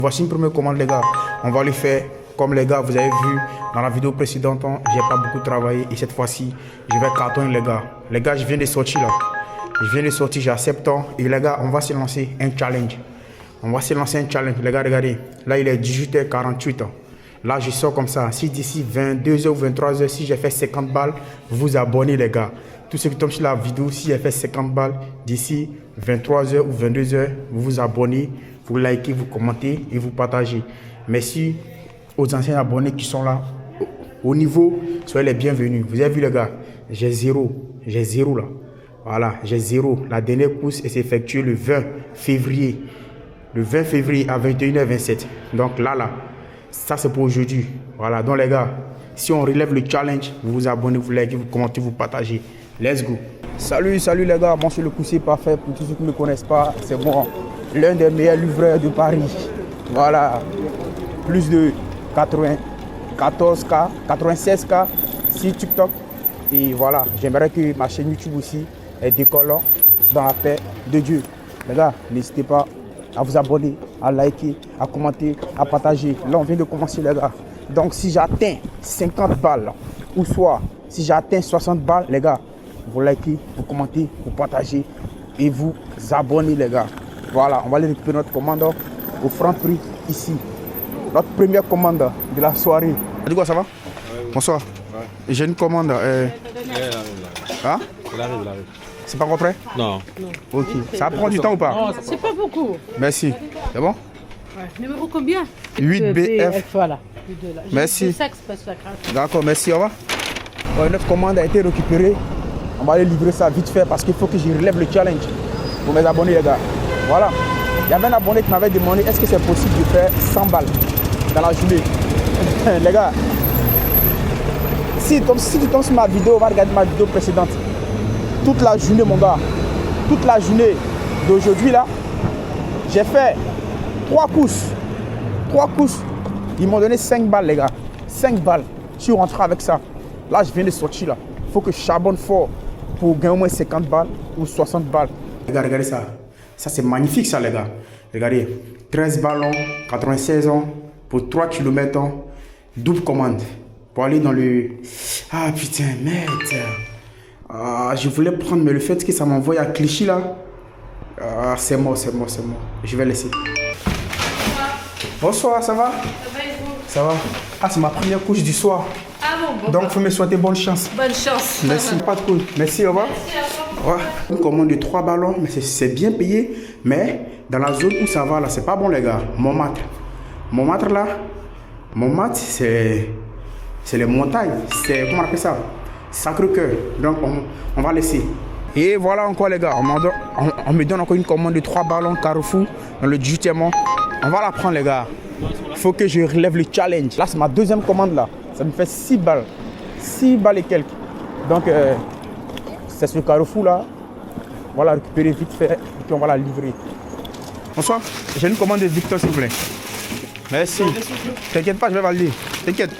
Voici une première commande les gars, on va le faire comme les gars, vous avez vu dans la vidéo précédente, j'ai pas beaucoup travaillé et cette fois-ci, je vais cartonner les gars. Les gars, je viens de sortir là, j'ai 7 ans et les gars, on va se lancer un challenge. Les gars, regardez, là il est 18h48. Là, je sors comme ça. Si d'ici 22h ou 23h, si j'ai fait 50 balles, vous vous abonnez les gars. Tous ceux qui tombent sur la vidéo, si j'ai fait 50 balles, d'ici 23h ou 22h, vous vous abonnez, vous likez, vous commentez et vous partagez. Merci aux anciens abonnés qui sont là. Au niveau, soyez les bienvenus. Vous avez vu les gars, j'ai zéro là. Voilà, j'ai zéro. La dernière course s'est effectuée le 20 février. Le 20 février à 21h27. Donc là, ça c'est pour aujourd'hui. Voilà, donc les gars, si on relève le challenge, vous vous abonnez, vous likez, vous commentez, vous partagez. Let's go. Salut les gars, moi c'est le Koussé parfait. Pour tous ceux qui ne me connaissent pas, c'est moi, l'un des meilleurs livreurs de Paris. Voilà, plus de 94K, 96K sur TikTok. Et voilà, j'aimerais que ma chaîne YouTube aussi est décollant dans la paix de Dieu. Les gars, n'hésitez pas à vous abonner, à liker, à commenter, à partager. Là, on vient de commencer, les gars. Donc, si j'atteins 50 balles, ou soit si j'atteins 60 balles, les gars, vous likez, vous commentez, vous partagez et vous abonnez, les gars. Voilà, on va aller récupérer notre commande au franc prix ici. Notre première commande de la soirée. Du coup, ça va? Ouais, oui. Bonsoir. Ouais. J'ai une commande. Hein? Il arrive. C'est pas encore prêt? Non. Ok. Ça prend du temps ou pas? Non, c'est pas beaucoup. Merci. C'est bon? Ouais. Numéro combien? 8BF. Voilà. Merci. D'accord, merci. Au revoir. Notre commande a été récupérée. On va aller livrer ça vite fait parce qu'il faut que je relève le challenge pour mes abonnés, les gars. Voilà. Il y avait un abonné qui m'avait demandé est-ce que c'est possible de faire 100 balles dans la journée. Les gars, si tu tombes sur ma vidéo, on va regarder ma vidéo précédente. Toute la journée, mon gars, toute la journée d'aujourd'hui là, j'ai fait 3 courses. Ils m'ont donné 5 balles, les gars. 5 balles. Je suis rentré avec ça. Là, je viens de sortir là. Il faut que je charbonne fort pour gagner au moins 50 balles ou 60 balles. Les gars, regardez ça. Ça, c'est magnifique, ça, les gars. Regardez. 13 ballons, 96 ans, pour 3 km, double commande. Pour aller dans le... Ah, putain, merde. Ah, je voulais prendre, mais le fait que ça m'envoie à Clichy, là... Ah, c'est mort. Je vais laisser. Bonsoir, ça va? Ça va. Ah, c'est ma première couche du soir. Ah bon, donc, il faut me souhaiter bonne chance. Bonne chance. Merci, pas de cool. Merci, au revoir. Merci, au revoir. Ouais. Une commande de 3 ballons, mais c'est bien payé. Mais dans la zone où ça va, là, c'est pas bon, les gars. Montmartre, là, Montmartre, c'est les montagnes. C'est, comment on appelle ça? Sacré-Cœur. Donc, on va laisser. Et voilà encore, les gars. On me donne encore une commande de 3 ballons Carrefour dans le 18e. On va la prendre, les gars. Il faut que je relève le challenge. Là, c'est ma deuxième commande, là. Ça me fait 6 balles. 6 balles et quelques. Donc, c'est ce Carrefour, là. On va la récupérer vite fait et puis on va la livrer. Bonsoir. J'ai une commande de Victor, s'il vous plaît. Merci. T'inquiète pas, je vais valider. T'inquiète.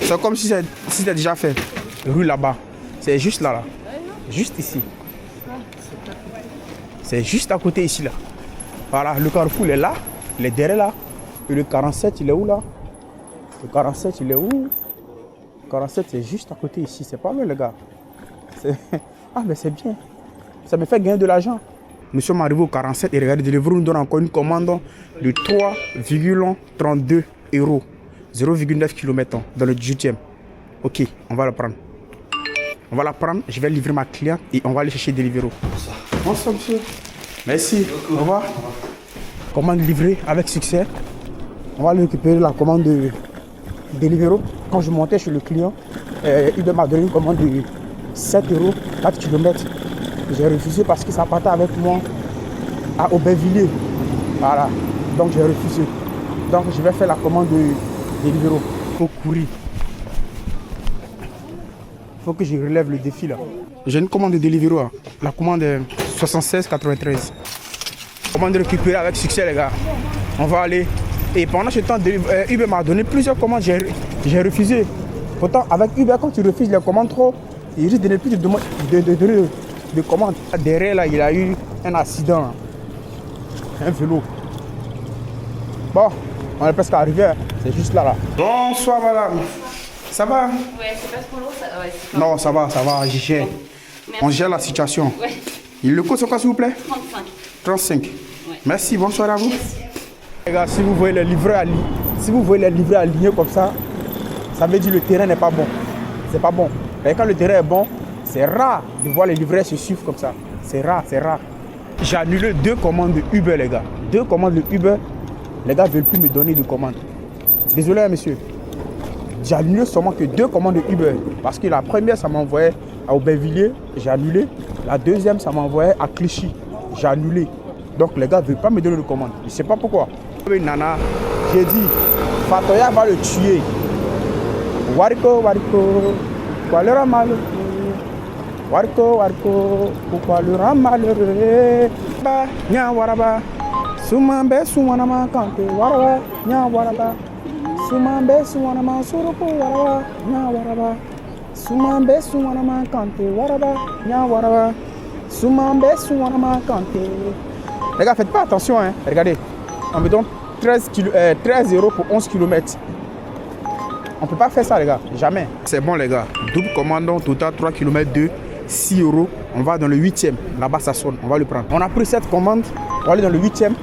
C'est comme si c'était déjà fait. Rue là-bas. C'est juste là. Juste ici. C'est juste à côté ici, là. Voilà, le Carrefour, il est là. Il est derrière là. Et le 47, il est où là? Le 47, il est où? Le 47, c'est juste à côté ici. C'est pas mal, les gars. Ah, mais c'est bien. Ça me fait gagner de l'argent. Nous sommes arrivés au 47 et regardez, Deliveroo nous donne encore une commande de 3,32 €. 0,9 km dans le 18e. Ok, on va la prendre. Je vais livrer ma cliente et on va aller chercher Deliveroo. Bonsoir, monsieur. Merci. Au revoir. Commande livrée avec succès. On va aller récupérer la commande de Deliveroo. Quand je montais chez le client, il m'a donné une commande de 7 €, 4 km. J'ai refusé parce que ça partait avec moi à Aubervilliers. Voilà. Donc j'ai refusé. Donc je vais faire la commande de Deliveroo. Il faut courir. Il faut que je relève le défi là. J'ai une commande de Deliveroo. La commande est 76,93. Commande récupérée avec succès, les gars. On va aller. Et pendant ce temps, Uber m'a donné plusieurs commandes. J'ai refusé. Pourtant, avec Uber, quand tu refuses les commandes trop, il risque de ne plus te donner de commandes. Derrière, là, il a eu un accident. Là. Un vélo. Bon, on est presque arrivé, hein. C'est juste là. Bonsoir madame. Ça va? Ouais, c'est pas trop lourd, ça. Ouais, c'est pas Non, ça va, je gère. On gère la situation. Ouais. Le code c'est quoi s'il vous plaît? 35. 35. Ouais. Merci, bonsoir à vous. Merci. Les gars, si vous voyez les livreurs alignés comme ça veut dire que le terrain n'est pas bon. C'est pas bon. Mais quand le terrain est bon, c'est rare de voir les livreurs se suivre comme ça. C'est rare, c'est rare. J'ai annulé 2 commandes de Uber, les gars. 2 commandes de Uber. Les gars ne veulent plus me donner de commandes. Désolé, hein, monsieur. J'ai annulé seulement que 2 commandes de Uber. Parce que la première, ça m'envoyait à Aubervilliers. J'ai annulé. La deuxième, ça m'envoyait à Clichy. J'ai annulé. Donc les gars ne veulent pas me donner de commandes. Je ne sais pas pourquoi. Nana, j'ai dit, Fatoya va le tuer. Wariko, pourquoi le rend malheureux? Wariko, pourquoi le rend malheureux? Nya waraba, sumambe suwanama kante waraba, nya waraba, sumambe suwanama suruku waraba, nya waraba, sumambe suwanama kante waraba, nya waraba, sumambe suwanama kante. Les gars, faites pas attention, hein. Regardez, on me donne 13 € pour 11 km. On ne peut pas faire ça, les gars, jamais. C'est bon, les gars. Double commandant, total 3 km 2, 6 €. On va dans le 8e. Là-bas, ça sonne. On va le prendre. On a pris cette commande. On va aller dans le 8e.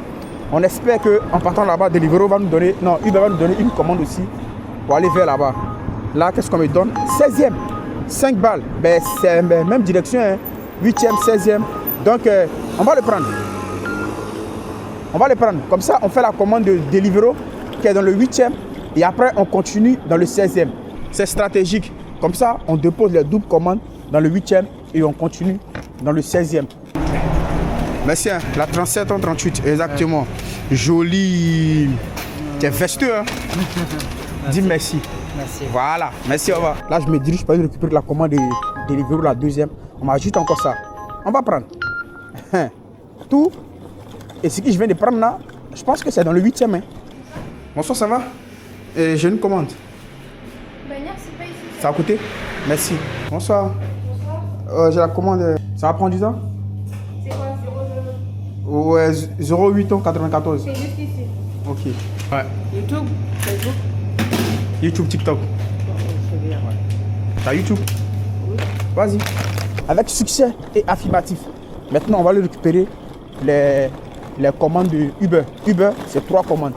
On espère qu'en partant là-bas, Deliveroo va nous donner. Non, Uber va nous donner une commande aussi pour aller vers là-bas. Là, qu'est-ce qu'on me donne? 16e. 5 balles. Ben, c'est la même direction, hein. 8e, 16e. Donc, on va le prendre. On va le prendre. Comme ça, on fait la commande de Deliveroo qui est dans le 8e. Et après, on continue dans le 16e. C'est stratégique. Comme ça, on dépose les doubles commandes dans le 8e et on continue dans le 16e. Merci, hein. La 37 en 38, exactement. Joli. Tu es vesteux, hein. Dis merci. Merci. Voilà, merci, au revoir. Là, je me dirige pour aller récupérer la commande de Deliveroo, la deuxième. On m'ajoute encore ça. On va prendre. Tout. Et ce que je viens de prendre là, je pense que c'est dans le 8e. Hein. Bonsoir, ça va? J'ai une commande. Ben, c'est pas ici. Ça a coûté? Merci. Bonsoir. Bonsoir. J'ai la commande. Ça va prendre du temps? C'est quoi, 0? Ouais, 08 ans 94. C'est juste ici. Ok. Ouais. YouTube, Facebook. YouTube, TikTok. C'est bien. Ouais. T'as YouTube? Oui. Vas-y. Avec succès et affirmatif. Maintenant, on va aller récupérer les commandes de Uber. Uber, c'est 3 commandes.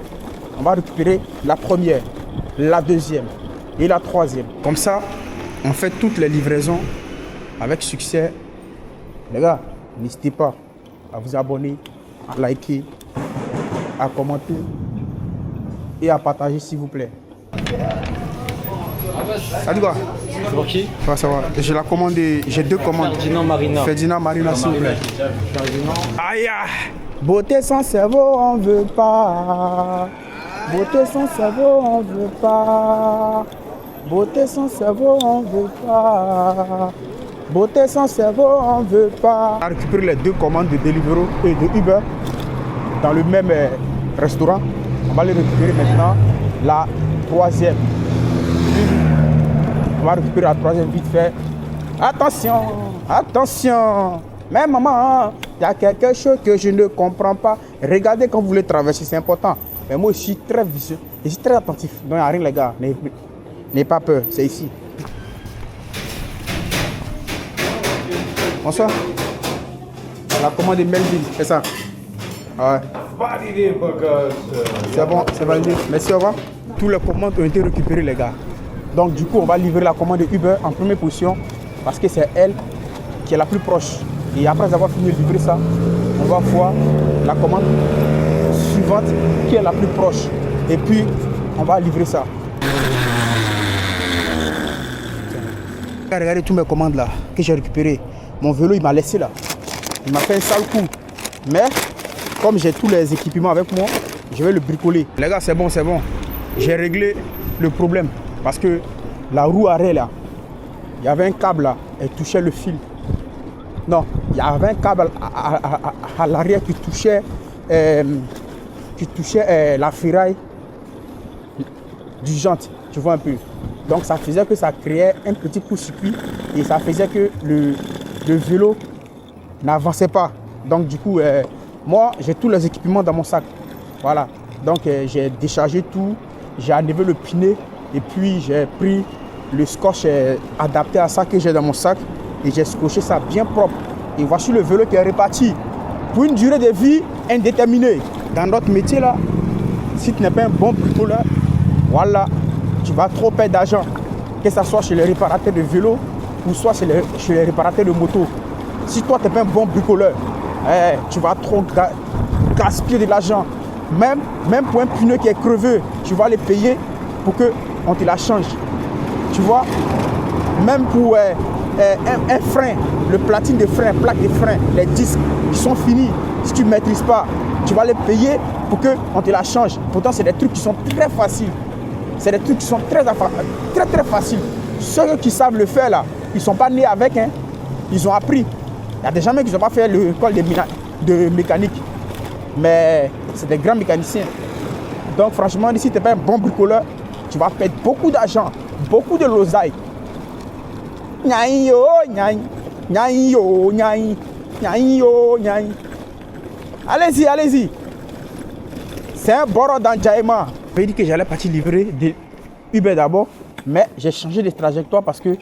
On va récupérer la première, la deuxième et la troisième. Comme ça, on fait toutes les livraisons avec succès. Les gars, n'hésitez pas à vous abonner, à liker, à commenter et à partager s'il vous plaît. Ça dit quoi? C'est pour qui? Ça va. J'ai la commande, j'ai 2 commandes. Ferdinand Marina. Ferdinand Marina, s'il vous plaît. Ferdinand. Aïe! Beauté sans cerveau, on veut pas. Beauté sans cerveau, on veut pas. Beauté sans cerveau, on veut pas. Beauté sans cerveau, on veut pas. On a récupéré les 2 commandes de Deliveroo et de Uber dans le même restaurant. On va les récupérer maintenant la troisième. On va récupérer la troisième vite fait. Attention, attention. Mais maman, il y a quelque chose que je ne comprends pas. Regardez quand vous voulez traverser, c'est important. Mais moi, je suis très vicieux. Je suis très attentif. Donc, il n'y a rien, les gars. N'ayez pas peur. C'est ici. Bonsoir. La commande de Melville, c'est ça? Ouais. C'est bon, c'est validé. Merci, au revoir. Tous les commandes ont été récupérées, les gars. Donc, du coup, on va livrer la commande de Uber en première position parce que c'est elle qui est la plus proche. Et après avoir fini de livrer ça, on va voir la commande suivante qui est la plus proche. Et puis, on va livrer ça. Regardez tous mes commandes là que j'ai récupérées. Mon vélo, il m'a laissé là. Il m'a fait un sale coup. Mais, comme j'ai tous les équipements avec moi, je vais le bricoler. Les gars, c'est bon, c'est bon. J'ai réglé le problème. Parce que la roue arrêt là, il y avait un câble là, elle touchait le fil. Non, il y avait un câble à l'arrière qui touchait la ferraille du jante, tu vois un peu. Donc ça faisait que ça créait un petit court-circuit et ça faisait que le vélo n'avançait pas. Donc du coup, moi j'ai tous les équipements dans mon sac. Voilà. Donc j'ai déchargé tout, j'ai enlevé le pneu et puis j'ai pris le scotch adapté à ça que j'ai dans mon sac et j'ai scotché ça bien propre. Et voici le vélo qui est reparti pour une durée de vie indéterminée. Dans notre métier là, si tu n'es pas un bon bricoleur, voilà, tu vas trop perdre d'argent. Que ce soit chez les réparateurs de vélo ou soit chez les réparateurs de moto. Si toi tu n'es pas un bon bricoleur, tu vas trop gaspiller de l'argent. Même pour un pneu qui est crevé, tu vas les payer pour qu'on te la change. Tu vois, même pour un frein, le platine de frein, plaque de frein, les disques qui sont finis, si tu ne maîtrises pas, tu vas les payer pour qu'on te la change. Pourtant, c'est des trucs qui sont très faciles. C'est des trucs qui sont très faciles. Ceux qui savent le faire là, ils ne sont pas nés avec, hein. Ils ont appris. Il y a des gens qui n'ont pas fait l'école de mécanique. Mais c'est des grands mécaniciens. Donc franchement, si tu n'es pas un bon bricoleur, tu vas perdre beaucoup d'argent, beaucoup de l'oseille. Allez-y, allez-y. C'est un bord d'enjaillement. Je dit que j'allais partir livrer de Uber d'abord, mais j'ai changé de trajectoire parce que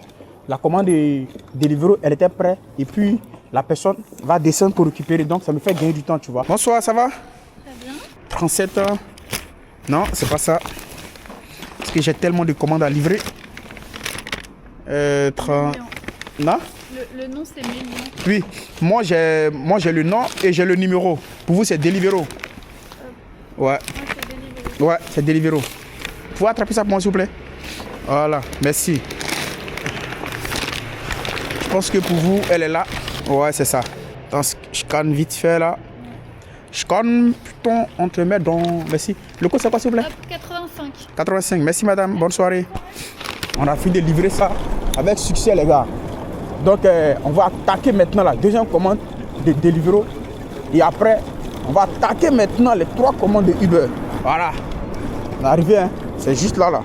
la commande de Deliveroo, elle était prête. Et puis, la personne va descendre pour récupérer. Donc, ça me fait gagner du temps, tu vois. Bonsoir, ça va? Très bien. 37 ans. Non, c'est pas ça. Parce que j'ai tellement de commandes à livrer. 30... Non? Le nom, c'est Mélion. Oui. Moi, j'ai le nom et j'ai le numéro. Pour vous, c'est Deliveroo. Ouais. Moi, c'est Deliveroo. Ouais, c'est Deliveroo. Vous pouvez attraper ça pour moi, s'il vous plaît? Voilà, merci. Je pense que pour vous, elle est là. Ouais, c'est ça. Donc, je scanne vite fait là. Je scanne, putain, on te met dans... Merci. Le code, c'est quoi, s'il vous plaît? Hop, 85. 85. Merci, madame. Bonne soirée. On a fini de livrer ça avec succès, les gars. Donc, on va attaquer maintenant la deuxième commande de Deliveroo. Et après, on va attaquer maintenant les 3 commandes de Uber. Voilà. On est arrivé, hein. C'est juste là, là.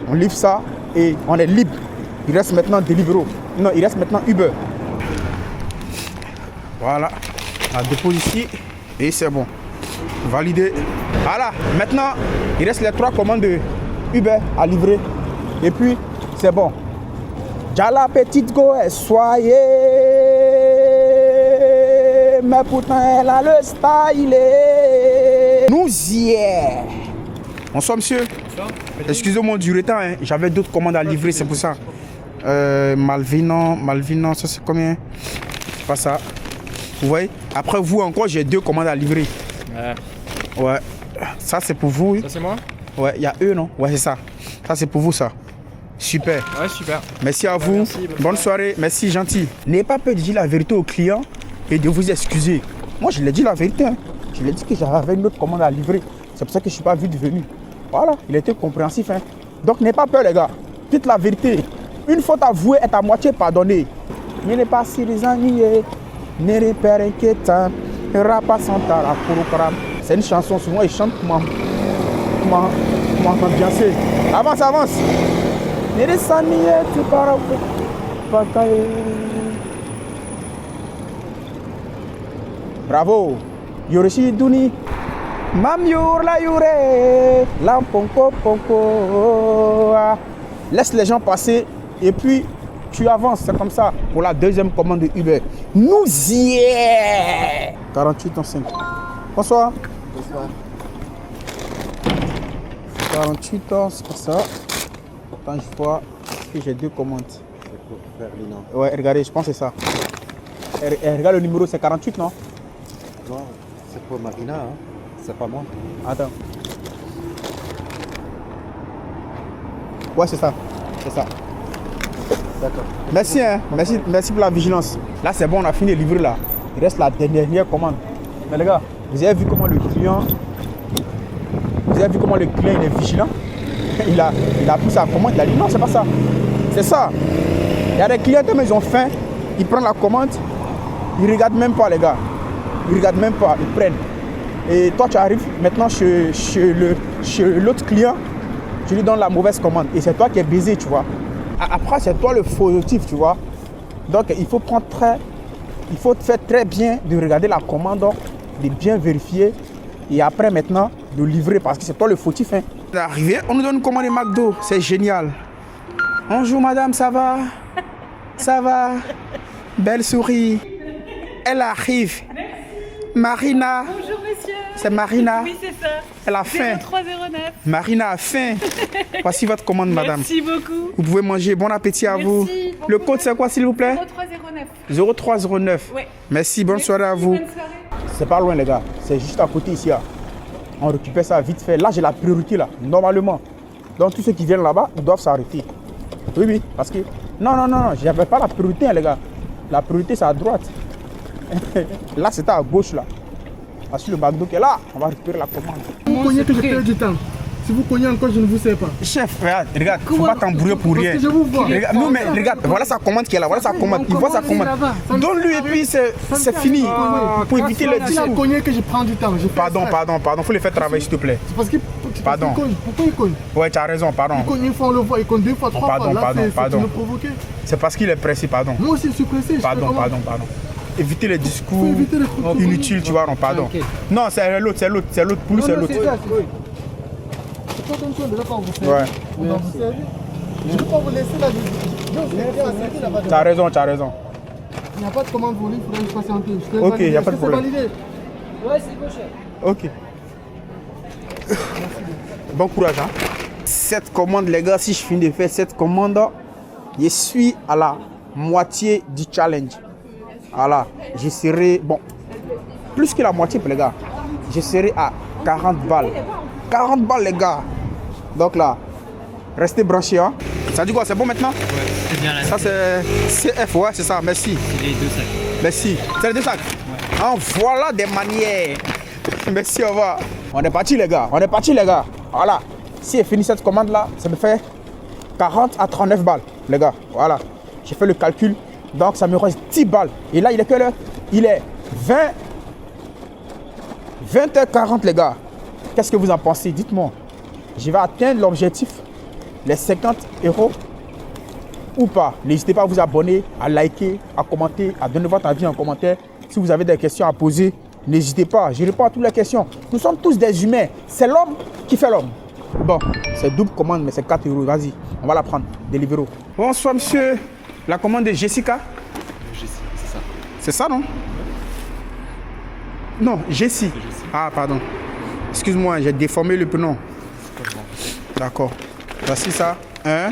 On livre ça et on est libre. Il reste maintenant Deliveroo. Non, il reste maintenant Uber. Voilà. On dépose ici et c'est bon. Validé. Voilà. Maintenant, il reste les 3 commandes de Uber à livrer. Et puis, c'est bon. Déjà la petite go est soyée. Mais pourtant, elle a le style. Nous y est. Bonsoir, monsieur. Excusez-moi du retard, hein. J'avais d'autres commandes à livrer, c'est pour ça. Malvinon, ça c'est combien? C'est pas ça. Vous voyez? Après vous encore, j'ai 2 commandes à livrer. Ouais. Ça c'est pour vous. Ça c'est moi? Ouais, il y a eux, non? Ouais, c'est ça. Ça c'est pour vous, ça. Super. Ouais, super. Merci à vous. Merci, bonne soirée. Merci, gentil. N'ayez pas peur de dire la vérité au client et de vous excuser. Moi, je l'ai dit la vérité. Hein. Je lui ai dit que j'avais une autre commande à livrer. C'est pour ça que je ne suis pas vite venu. Voilà, il était compréhensif. Hein. Donc, n'ayez pas peur, les gars. Dites la vérité. Une faute avouée est à moitié pardonnée. Il n'est pas si résigné. N'est pas inquiétant. C'est une chanson. Souvent, ils chantent comment ambiancer. Avance, avance. Bravo. Yoroshi Duni. Mam yur la yure. Lamponko ponko. Laisse les gens passer et puis tu avances. C'est comme ça pour la deuxième commande de Uber. Nous y est. 48 en 5. Bonsoir. Bonsoir. 48 ans, c'est pas ça. Attends, je vois que j'ai 2 commandes. C'est pour faire Lina. Ouais, regardez, je pense que c'est ça. Regarde le numéro, c'est 48, non? Non, c'est pour Marina, hein. C'est pas moi. Attends. Ouais, c'est ça. C'est ça. D'accord. Merci, hein. Merci pour la vigilance. Là, c'est bon, on a fini de livrer là. Il reste la dernière commande. Mais les gars, vous avez vu comment le client... il est vigilant? Il a pris sa commande, il a dit non, c'est pas ça. C'est ça. Il y a des clients, comme ils ont faim, ils prennent la commande, ils ne regardent même pas, les gars. Ils ne regardent même pas, ils prennent. Et toi, tu arrives maintenant chez l'autre client, tu lui donnes la mauvaise commande. Et c'est toi qui es baisé, tu vois. Après, c'est toi le fautif, tu vois. Donc, il faut faire très bien de regarder la commande, de bien vérifier. Et après, maintenant, de livrer parce que c'est toi le fautif. Hein. Arrivé, on nous donne une commande de McDo. C'est génial. Bonjour madame, ça va? Ça va? Belle souris. Elle arrive. Marina. Bonjour monsieur. C'est Marina. Oui, c'est ça. Elle a faim. 0309. Marina a faim. Voici votre commande, madame. Merci beaucoup. Vous pouvez manger. Bon appétit à vous. Merci. Le code, c'est quoi, s'il vous plaît? 0309. 0309. Ouais. Merci, bonne soirée à vous. Bonne soirée. C'est pas loin, les gars. C'est juste à côté ici. Là. On récupère ça vite fait. Là, j'ai la priorité, là, normalement. Donc, tous ceux qui viennent là-bas, ils doivent s'arrêter. Oui, oui, parce que... Non, j'avais pas la priorité, hein, les gars. La priorité, c'est à droite. Là, c'était à gauche, là. Parce que le McDo qui est là, on va récupérer la commande. Vous cognez que je perds du temps. Si vous cognez encore, je ne vous sais pas. Chef, regarde, faut pas t'embrouiller pour rien. Parce que je vous vois. Regarde, non, mais regarde, voilà sa commande qui est là, voilà sa commande. Il voit sa commande. Donne-lui et puis c'est fini. Pour éviter les C'est la discours. cognée que je prends du temps. Pardon, faut les faire travailler, s'il te plaît. C'est parce que. Pardon. Pourquoi il cogne? Ouais, tu as raison, pardon. Il cogne une fois, on le voit, il cogne deux fois, trois Pardon, fois. Là, pardon. c'est me provoquer. C'est parce qu'il est pressé, pardon. Moi aussi, je suis pressé. Pardon. Éviter les discours Faut éviter les trucs inutiles, tu vois, non, pardon. Non, c'est l'autre, pour lui, c'est l'autre. C'est pas comme ça, déjà, quand vous faites. Ouais. On va vous servir. Je ne peux pas vous laisser là. Je là-bas. Tu as raison. Il n'y a pas de commande volée, il faudrait juste patienter. Ok, il n'y a pas de problème. C'est validé. Ouais, c'est beau, cher. Ok. Bon courage, hein. Cette commande, les gars, si je finis de faire cette commande, je suis à la moitié du challenge. Voilà, je serai, bon, plus que la moitié, les gars. Je serai à 40 balles. 40 balles, les gars. Donc là, restez branchés, hein. Ça dit quoi, c'est bon maintenant? Ouais, c'est bien là. Ça, c'est CF, ouais, c'est ça, merci. C'est les deux sacs. Merci. C'est les deux sacs? Ouais. Ah, voilà des manières. Merci, au revoir. On est parti, les gars. Voilà. Si j'ai fini cette commande-là, ça me fait 40 à 39 balles, les gars. Voilà. J'ai fait le calcul. Donc, ça me reste 10 balles. Et là, il est quelle heure? Il est 20h40, les gars. Qu'est-ce que vous en pensez? Dites-moi. Je vais atteindre l'objectif, les 50 € ou pas. N'hésitez pas à vous abonner, à liker, à commenter, à donner votre avis en commentaire. Si vous avez des questions à poser, n'hésitez pas. Je réponds à toutes les questions. Nous sommes tous des humains. C'est l'homme qui fait l'homme. Bon, c'est double commande, mais c'est 4 €. Vas-y, on va la prendre. Deliveroo. Bonsoir, monsieur. La commande de Jessica? Jessie, c'est ça. C'est ça, non? Non, Jessie. Ah, pardon. Excuse-moi, j'ai déformé le prénom. D'accord. Voici ça. 1,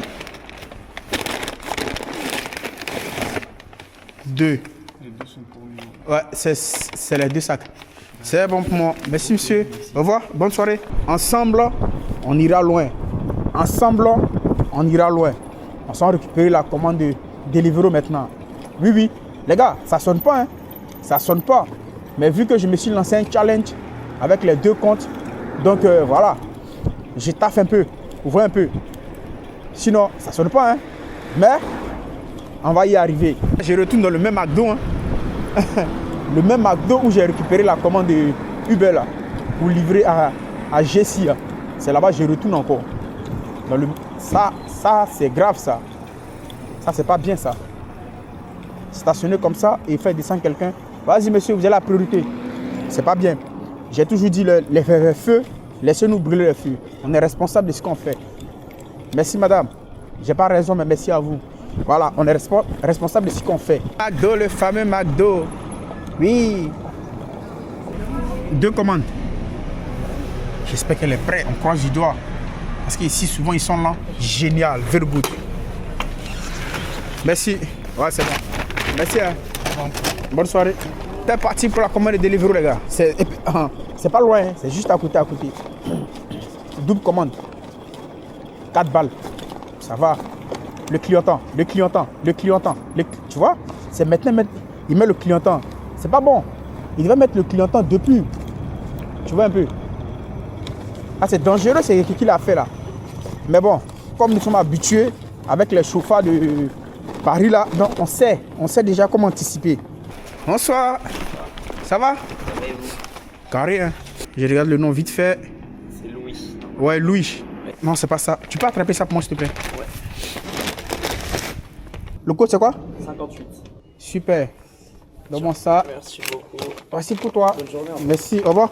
2. Ouais, c'est les deux sacs. C'est bon pour moi. Merci, monsieur. Au revoir. Bonne soirée. Ensemble, on ira loin. On s'en récupérer la commande de Deliveroo maintenant. Oui. Les gars, ça sonne pas, hein. Ça sonne pas. Mais vu que je me suis lancé un challenge avec les deux comptes, donc voilà. Je taffe un peu. Vous voyez un peu. Sinon, ça sonne pas, hein. Mais, on va y arriver. Je retourne dans le même McDo, hein. Le même McDo où j'ai récupéré la commande de Uber là, pour livrer à Jessie. C'est là-bas que je retourne encore. Ça c'est grave ça. Ça c'est pas bien ça. Stationner comme ça et faire descendre quelqu'un. Vas-y monsieur, vous avez la priorité. C'est pas bien. J'ai toujours dit les feux, laissez-nous brûler les feux. On est responsable de ce qu'on fait. Merci madame. J'ai pas raison mais merci à vous. Voilà, on est responsable de ce qu'on fait. McDo, le fameux McDo. Oui. 2 commandes. J'espère qu'elle est prête. On croise du doigt. Parce qu'ici, souvent, ils sont là. Génial. Very good. Merci. Ouais, c'est bon. Merci. Hein. Bonne soirée. C'est parti pour la commande de Deliveroo, les gars. C'est pas loin. Hein. C'est juste à côté. Double commande. 4 balles. Ça va. Le clientant. Tu vois? C'est maintenant, il met le clientant. C'est pas bon. Il devait mettre le clientant depuis. Tu vois un peu? Ah, c'est dangereux, c'est ce qu'il a fait là. Mais bon, comme nous sommes habitués avec les chauffeurs de Paris là, donc on sait déjà comment anticiper. Bonsoir. Ça va? Carré, hein? Je regarde le nom vite fait. C'est Louis. Ouais, Louis. Ouais. Non, c'est pas ça. Tu peux attraper ça pour moi, s'il te plaît? Ouais. Le code, c'est quoi? 58. Super. Donne-moi ça. Merci beaucoup. Voici pour toi. Bonne journée. Merci, au revoir.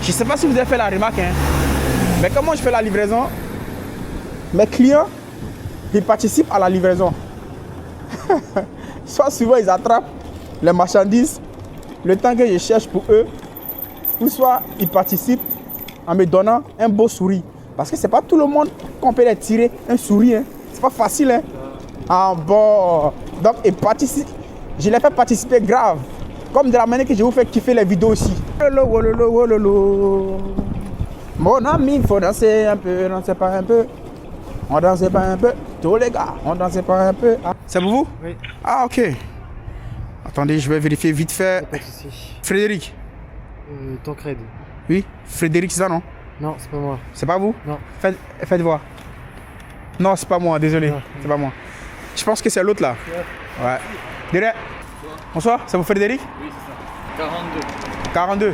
Je ne sais pas si vous avez fait la remarque, hein, mais comment je fais la livraison, mes clients, ils participent à la livraison. Soit souvent ils attrapent les marchandises, le temps que je cherche pour eux, ou soit ils participent en me donnant un beau sourire. Parce que c'est pas tout le monde qu'on peut les tirer un sourire. Hein. C'est pas facile. Hein. Ah bon. Donc ils participent. Je les fais participer grave. Comme de la manière que je vous fais kiffer les vidéos aussi. Mon ami, il faut danser un peu, danser pas un peu. On dansait pas un peu. Tous les gars, on dansait pas un peu. Ah. C'est pour vous? Oui. Ah ok. Attendez, je vais vérifier vite fait. Pas de soucis. Frédéric. Tancred. Oui, Frédéric, c'est ça non? Non, c'est pas moi. C'est pas vous? Non. Faites voir. Non, c'est pas moi, désolé. Non. C'est pas moi. Je pense que c'est l'autre là. Ouais. Derrière. Bonsoir, c'est vous Frédéric? Oui, c'est ça. 42. 42.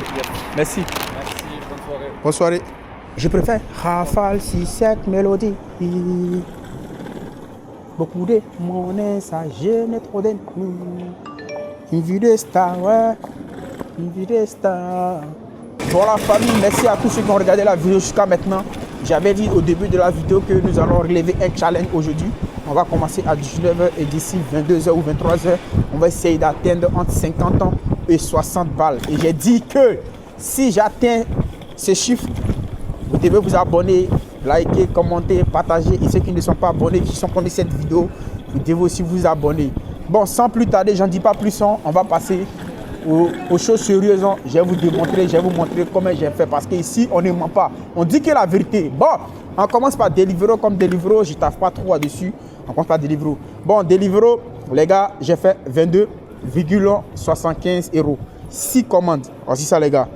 Merci. Merci, bonne soirée. Bonne soirée. Je préfère Rafale 6-7 mélodie. Beaucoup de monnaie, ça gêne trop d'ennemis. Une vie de star, ouais. Une vie de star. Voilà famille, merci à tous ceux qui ont regardé la vidéo jusqu'à maintenant. J'avais dit au début de la vidéo que nous allons relever un challenge aujourd'hui. On va commencer à 19h et d'ici 22h ou 23h, on va essayer d'atteindre entre 50 ans et 60 balles. Et j'ai dit que si j'atteins ce chiffre, vous devez vous abonner, liker, commenter, partager. Et ceux qui ne sont pas abonnés, qui sont connus cette vidéo, vous devez aussi vous abonner. Bon, sans plus tarder, j'en dis pas plus, on va passer aux choses sérieuses. Je vais vous démontrer, je vais vous montrer comment j'ai fait. Parce qu'ici, on ne ment pas. On dit que la vérité. Bon, on commence par Deliveroo. Comme Deliveroo, je ne taffe pas trop là-dessus. On commence par Deliveroo. Bon, Deliveroo, les gars, j'ai fait 22,75 €. 6 commandes. Voici ça, les gars.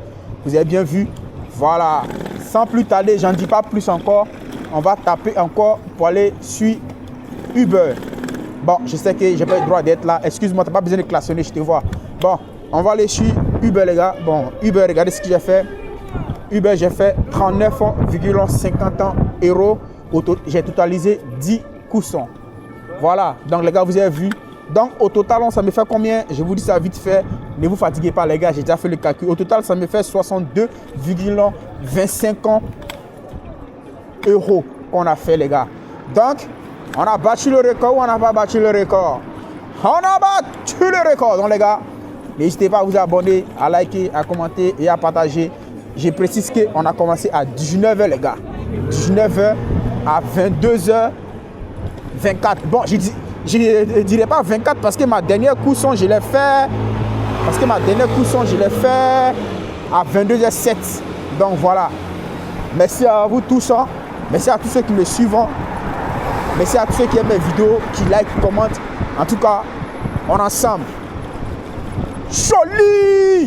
Vous avez bien vu. Voilà. Sans plus tarder, j'en dis pas plus encore. On va taper encore pour aller sur Uber. Bon, je sais que j'ai pas le droit d'être là. Excuse-moi, tu n'as pas besoin de klaxonner, je te vois. Bon, on va aller sur Uber, les gars. Bon, Uber, regardez ce que j'ai fait. Uber, j'ai fait 39,50 €. J'ai totalisé 10 coussons. Voilà, donc les gars, vous avez vu. Donc au total, ça me fait combien? Je vous dis ça vite fait. Ne vous fatiguez pas, les gars, j'ai déjà fait le calcul. Au total, ça me fait 62,25 € qu'on a fait, les gars. Donc, on a battu le record ou on n'a pas battu le record? On a battu le record. Donc les gars, n'hésitez pas à vous abonner, à liker, à commenter et à partager. Je précise qu'on a commencé à 19h, les gars. 19h à 22h24. Bon, je ne dirais pas 24 parce que ma dernière cousson, je l'ai fait. À 22h07. Donc voilà. Merci à vous tous. Merci à tous ceux qui me suivent. Merci à tous ceux qui aiment mes vidéos, qui like, qui commentent. En tout cas, on est ensemble. Joli!